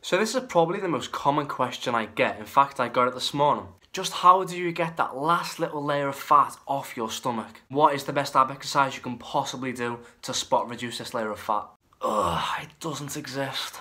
So this is probably the most common question I get. In fact, I got it this morning. Just how do you get that last little layer of fat off your stomach? What is the best ab exercise you can possibly do to spot reduce this layer of fat? Ugh, it doesn't exist.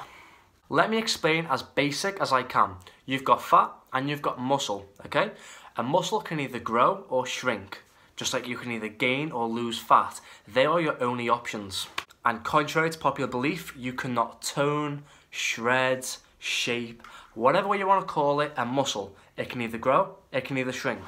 Let me explain as basic as I can. You've got fat and you've got muscle, okay? A muscle can either grow or shrink, just like you can either gain or lose fat. They are your only options. And contrary to popular belief, you cannot tone, shred, shape, whatever way you want to call it, a muscle. It can either grow, it can either shrink.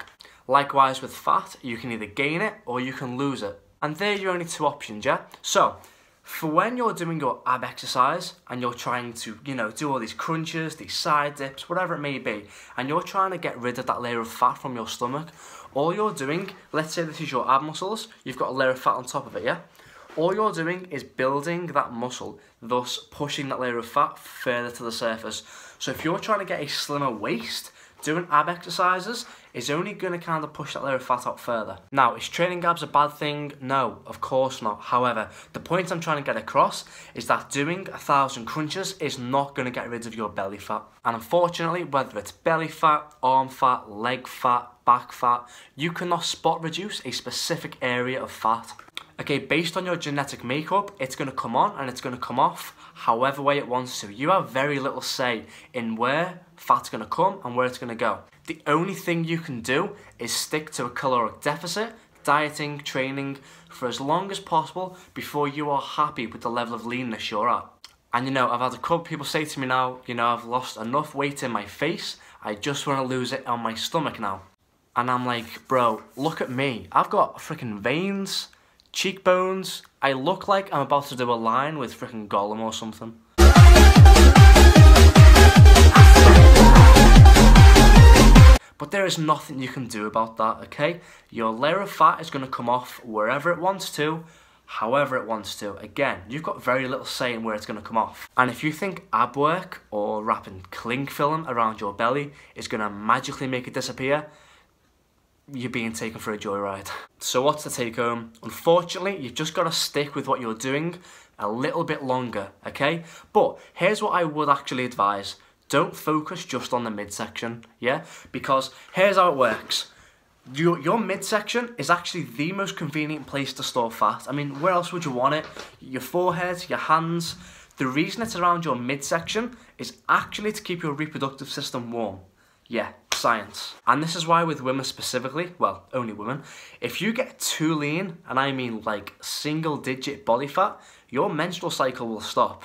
Likewise with fat, you can either gain it or you can lose it. And they're your only two options, yeah? So, for when you're doing your ab exercise and you're trying to, do all these crunches, these side dips, whatever it may be, and you're trying to get rid of that layer of fat from your stomach, all you're doing, let's say this is your ab muscles, you've got a layer of fat on top of it, yeah? All you're doing is building that muscle, thus pushing that layer of fat further to the surface. So if you're trying to get a slimmer waist, doing ab exercises is only going to kind of push that layer of fat out further. Now, is training abs a bad thing? No, of course not. However, the point I'm trying to get across is that doing 1,000 crunches is not going to get rid of your belly fat. And unfortunately, whether it's belly fat, arm fat, leg fat, back fat, you cannot spot reduce a specific area of fat. Okay, based on your genetic makeup, it's going to come on and it's going to come off however way it wants to. You have very little say in where fat's going to come and where it's going to go. The only thing you can do is stick to a caloric deficit, dieting, training for as long as possible before you are happy with the level of leanness you're at. And I've had a couple people say to me now, I've lost enough weight in my face, I just want to lose it on my stomach now. And I'm like, bro, look at me. I've got freaking veins, cheekbones. I look like I'm about to do a line with freaking Gollum or something. But there is nothing you can do about that, okay? Your layer of fat is going to come off wherever it wants to, however it wants to. Again, you've got very little say in where it's going to come off. And if you think ab work or wrapping cling film around your belly is going to magically make it disappear, you're being taken for a joyride. So what's the take home? Unfortunately, you've just got to stick with what you're doing a little bit longer, okay? But here's what I would actually advise. Don't focus just on the midsection, yeah? Because here's how it works. Your midsection is actually the most convenient place to store fat. I mean, where else would you want it? Your forehead, your hands. The reason it's around your midsection is actually to keep your reproductive system warm. Yeah, science. And this is why with women specifically, well, only women, if you get too lean, and I mean like single-digit body fat, your menstrual cycle will stop.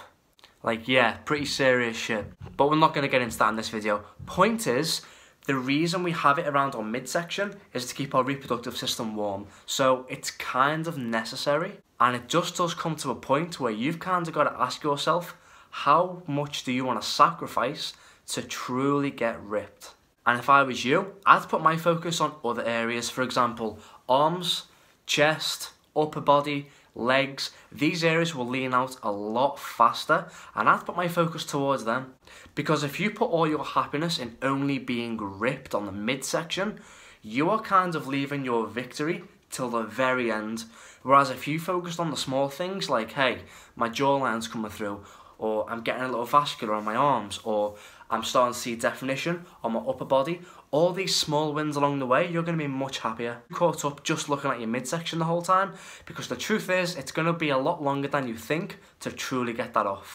Like, yeah, pretty serious shit. But we're not going to get into that in this video. Point is, the reason we have it around our midsection is to keep our reproductive system warm. So it's kind of necessary. And it just does come to a point where you've kind of got to ask yourself, how much do you want to sacrifice to truly get ripped? And if I was you, I'd put my focus on other areas. For example, arms, chest, upper body, legs. These areas will lean out a lot faster, and I'd put my focus towards them. Because if you put all your happiness in only being ripped on the midsection, you are kind of leaving your victory till the very end. Whereas if you focused on the small things like, hey, my jawline's coming through, or I'm getting a little vascular on my arms, or I'm starting to see definition on my upper body, all these small wins along the way, you're going to be much happier. Caught up just looking at your midsection the whole time, because the truth is, it's going to be a lot longer than you think to truly get that off.